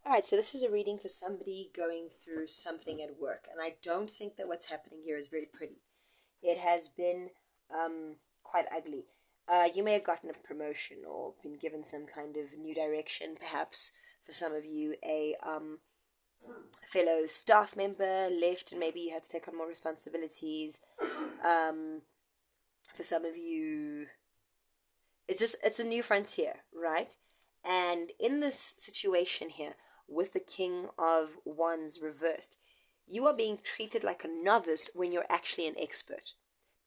All right, so this is a reading for somebody going through something at work, and I don't think that what's happening here is very pretty. It has been quite ugly. You may have gotten a promotion or been given some kind of new direction, perhaps for some of you, a fellow staff member left and maybe you had to take on more responsibilities. For some of you, it's a new frontier, right? And in this situation here, with the King of Wands reversed, you are being treated like a novice when you're actually an expert,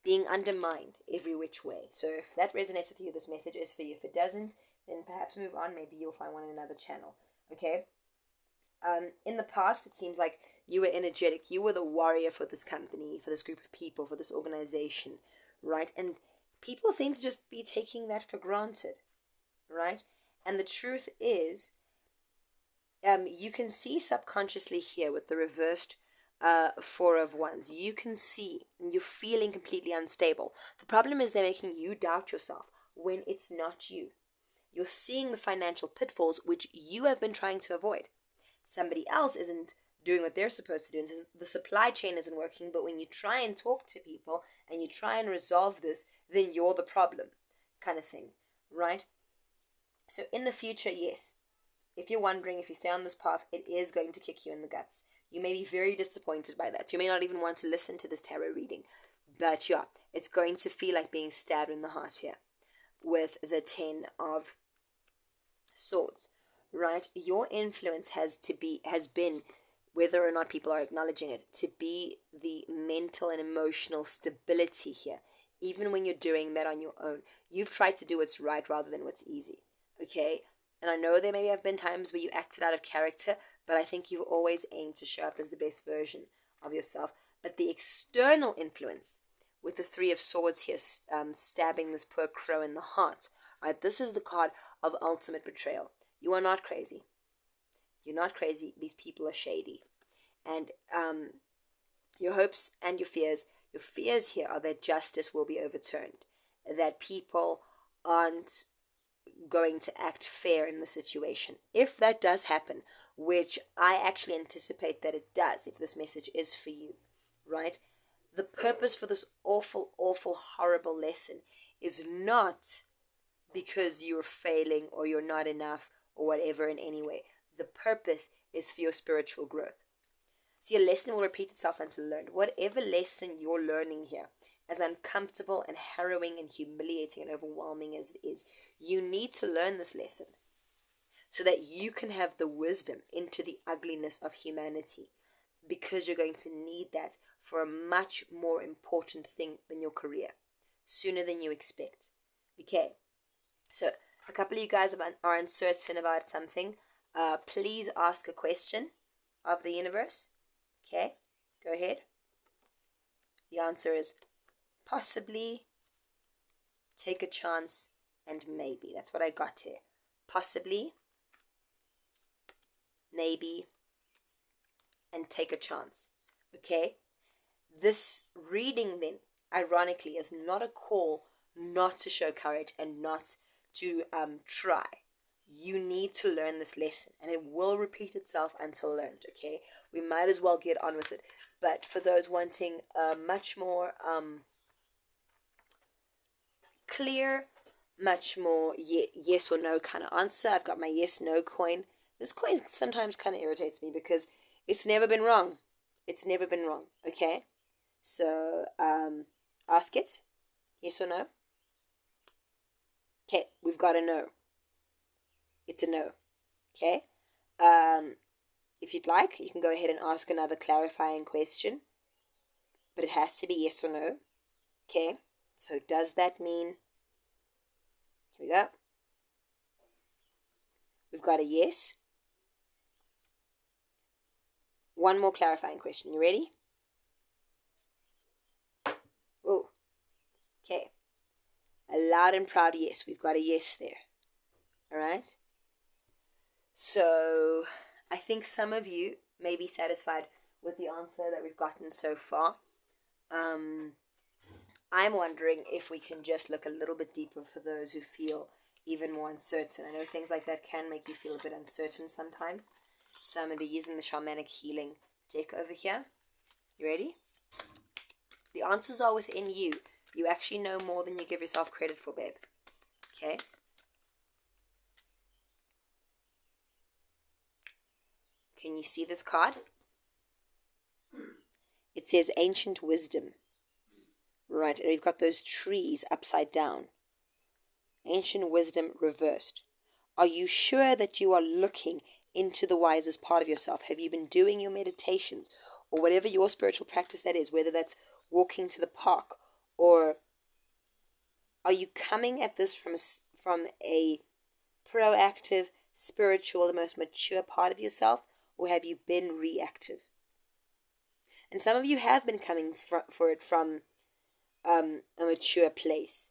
being undermined every which way. So if that resonates with you, this message is for you. If it doesn't, then perhaps move on. Maybe you'll find one in another channel. Okay? In the past, it seems like you were energetic. You were the warrior for this company, for this group of people, for this organization, right? And people seem to just be taking that for granted, right? And the truth is, you can see subconsciously here with the reversed Four of Wands. You can see, and you're feeling completely unstable. The problem is they're making you doubt yourself when it's not you. You're seeing the financial pitfalls which you have been trying to avoid. Somebody else isn't doing what they're supposed to do, and the supply chain isn't working, but when you try and talk to people and you try and resolve this, then you're the problem, kind of thing, right? So in the future, yes, if you're wondering, if you stay on this path, it is going to kick you in the guts. You may be very disappointed by that. You may not even want to listen to this tarot reading. But yeah, it's going to feel like being stabbed in the heart here with the Ten of Swords, right? Your influence has been, whether or not people are acknowledging it, to be the mental and emotional stability here. Even when you're doing that on your own, you've tried to do what's right rather than what's easy, okay? And I know there maybe have been times where you acted out of character, but I think you've always aimed to show up as the best version of yourself. But the external influence, with the Three of Swords here, stabbing this poor crow in the heart, right? This is the card of ultimate betrayal. You are not crazy. You're not crazy. These people are shady. And your hopes and your fears here are that justice will be overturned, that people aren't going to act fair in the situation. If that does happen, which I actually anticipate that it does, if this message is for you, right? The purpose for this awful, awful, horrible lesson is not because you're failing or you're not enough or whatever in any way. The purpose is for your spiritual growth. See, a lesson will repeat itself until learned. Whatever lesson you're learning here, as uncomfortable and harrowing and humiliating and overwhelming as it is, you need to learn this lesson so that you can have the wisdom into the ugliness of humanity, because you're going to need that for a much more important thing than your career, sooner than you expect. Okay, so a couple of you guys are uncertain about something. Please ask a question of the universe. Okay, go ahead. The answer is possibly, take a chance, and maybe. That's what I got here. Possibly, maybe, and take a chance. Okay? This reading then, ironically, is not a call not to show courage and not to try. You need to learn this lesson, and it will repeat itself until learned, okay? We might as well get on with it. But for those wanting a much more clear, much more yes or no kind of answer, I've got my yes no coin. This coin sometimes kind of irritates me because it's never been wrong. It's never been wrong, okay? So ask it, yes or no. Okay, we've got a no. It's a no, okay? If you'd like, you can go ahead and ask another clarifying question, but it has to be yes or no, okay? So does that mean, here we go. We've got a yes. One more clarifying question. You ready? Oh, okay. A loud and proud yes. We've got a yes there. All right? So I think some of you may be satisfied with the answer that we've gotten so far. I'm wondering if we can just look a little bit deeper for those who feel even more uncertain. I know things like that can make you feel a bit uncertain sometimes. So I'm going to be using the shamanic healing deck over here. You ready? The answers are within you. You actually know more than you give yourself credit for, babe. Okay? Can you see this card? It says Ancient Wisdom. Right, and we've got those trees upside down. Ancient Wisdom reversed. Are you sure that you are looking into the wisest part of yourself? Have you been doing your meditations or whatever your spiritual practice that is, whether that's walking to the park, or are you coming at this from a proactive, spiritual, the most mature part of yourself, or have you been reactive? And some of you have been coming for it from a mature place,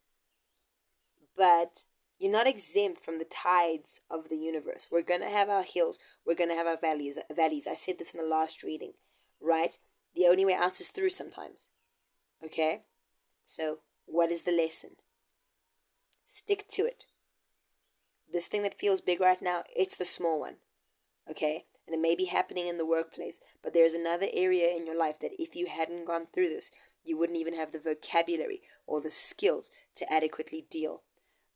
but you're not exempt from the tides of the universe. We're going to have our hills. We're going to have our valleys. I said this in the last reading, right? The only way out is through sometimes. Okay? So, what is the lesson? Stick to it. This thing that feels big right now, it's the small one. Okay? And it may be happening in the workplace, but there's another area in your life that if you hadn't gone through this, you wouldn't even have the vocabulary or the skills to adequately deal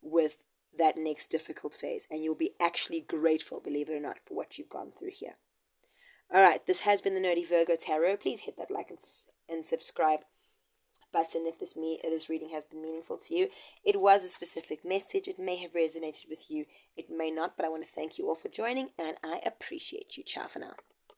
with that next difficult phase. And you'll be actually grateful, believe it or not, for what you've gone through here. All right, this has been the Nerdy Virgo Tarot. Please hit that like and subscribe button if this reading has been meaningful to you. It was a specific message. It may have resonated with you. It may not, but I want to thank you all for joining, and I appreciate you. Ciao for now.